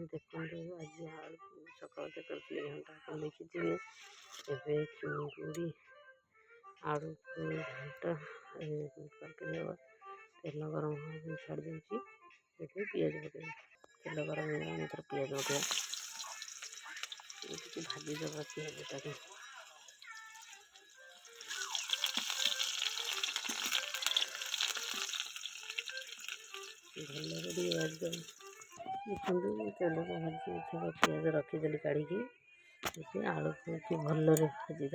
देखो आज सकाल करते घंटा आप देखिए एवं चुंगुड़ी आलू घंटा तेल गरम छाड़ दूसरी पिज पकड़ तेल गरम हो पिज पकड़ा भाजीदे पिजटा भल भाजद देखो तेल भाजी पिज रखीदे काढ़ी आलू को भल भाजीद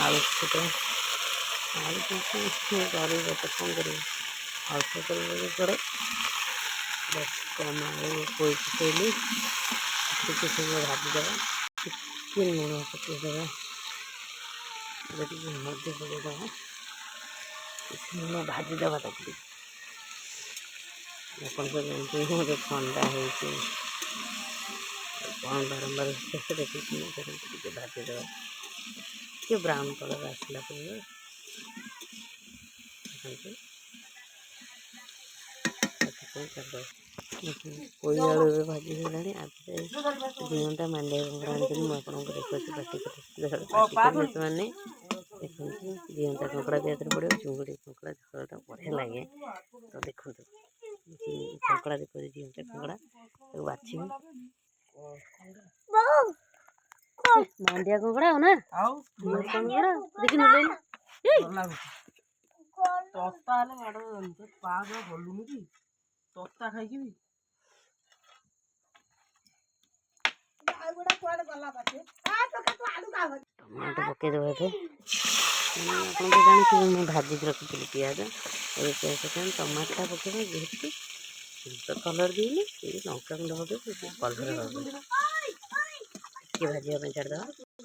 आलू छुट आलू गरीब तो कौन कर अल्प कर पड़े बस कम आलू कोई पकईली समय भाजीद टिके लुण पकईद मध्य पकईद लुण भाजीद मत ठंडा हो बारंबार देखिए भाजीद टे ब्राउन कलर आसला पोई आलू भाजी गला दि घंटा मांडिया कंकड़ा आनी मुझे देखिए मैंने देखो 2 घंटा कंकड़ा भी पड़े चुंगड़ी कंकड़ा झोलटा बढ़िया लगे तो देखो कंकड़ा देखो 2 घंटा कंकड़ा बाछी मांडिया कंकड़ा हो ना कंकड़ा देखी तोता खाई टमाटो पकईदे आप जानते मुझे भाजी रखी पिज पिज टमाटा पकड़ा जेहतु तो कलर दिए लंका गुंड पकड़ कलर टे भाजी छाड़द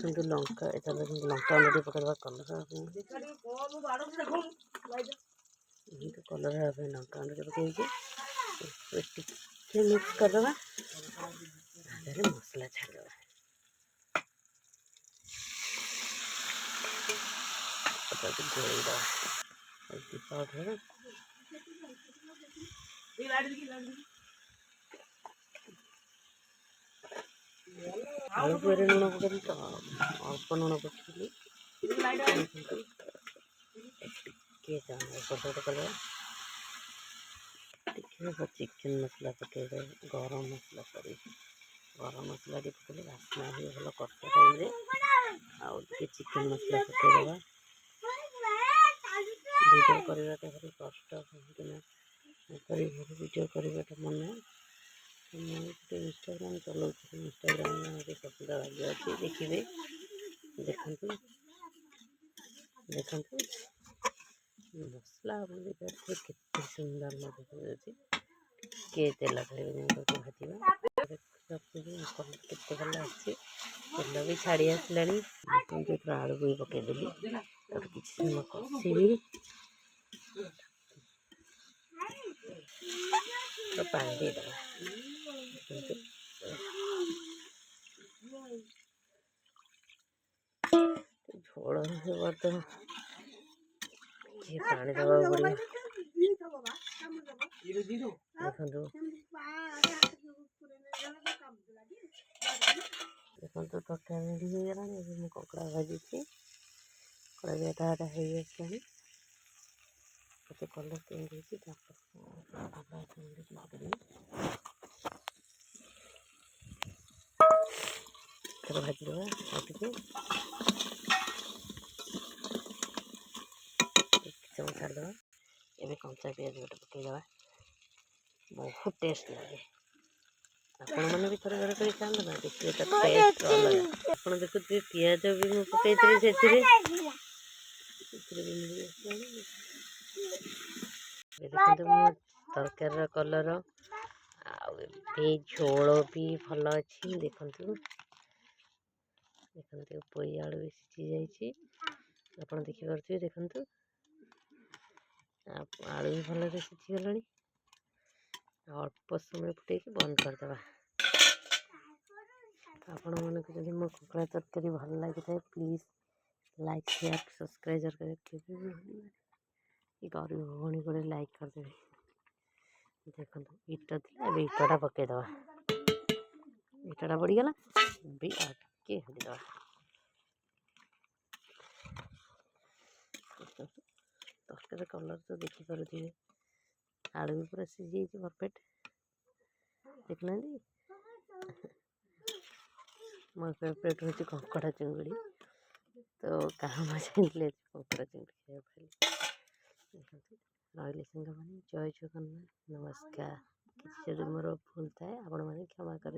कितु लंका लंका गुंड पकड़ा कलर कलर लंका गुंड पकड़ मिक्स करदे मसला छाड़द आलू पर लुण पकड़ अल्प लुण पकड़ी चिकेन मसला पकईद गरम मसला सॉरी गरम मसला पकड़े बास्ना हुए भल कषा टाइम आगे चिकेन मसला पकईद भिडियो करवाटा भारी कष्ट कहीं भिडियो करवाटा मन इंस्टाग्राम चलाऊ इंस्टाग्राम सतुटा भाजी अच्छी देखिए देखु देखु मसला के सुंदर मजे किए तेल खाइबे भाजवा केते भल आसी तेल भी छाड़ी आसला आलू भी पकईदेली कि समय कषी तो पानी देद झोल तो किए पानी दबा पड़े देखो देखो तो तरकारी रेडी हो गला कंकड़ा भाजी कड़ाईटा हो आसला कलर चेंज हो भाजीदे समय छाड़द ए कंचा पिज गोटे पकईद बहुत टेस्ट लगे आपण मैंने भी थोड़े घर कर खाते ना देखिए टेस्ट अलग आप देखुए पिज भी मुझे पकई देखो तरकार कलर झोल भी भल अच्छी देखु देखते पोई आलू भी सीझी जाइए आप देखिपे देखु आलू भी भल सीझीगला अल्प समय फुटे बंद करदे आपण मानक जब मो कंकड़ा तरकारी भल लगी था प्लीज लाइक शेयर सब्सक्राइब कर ये गरीब भौणी गोटे लाइक करदेवे। देखो इटा थी अभी इटाटा पकईदे इटाटा पड़गला भी आगे हटिदे तरकारी कलर तो देखिपे आलू भी पूरा सीझी परफेक्ट देखना मो फेवरेट हूँ कंकड़ा चिंगुड़ी तो कहाँ मजा कंकड़ा चिंगुड़ी रही सांग मैंने जय जगन्नाथ नमस्कार किसी मोर भूल थाए आपण मैंने क्षमा कर।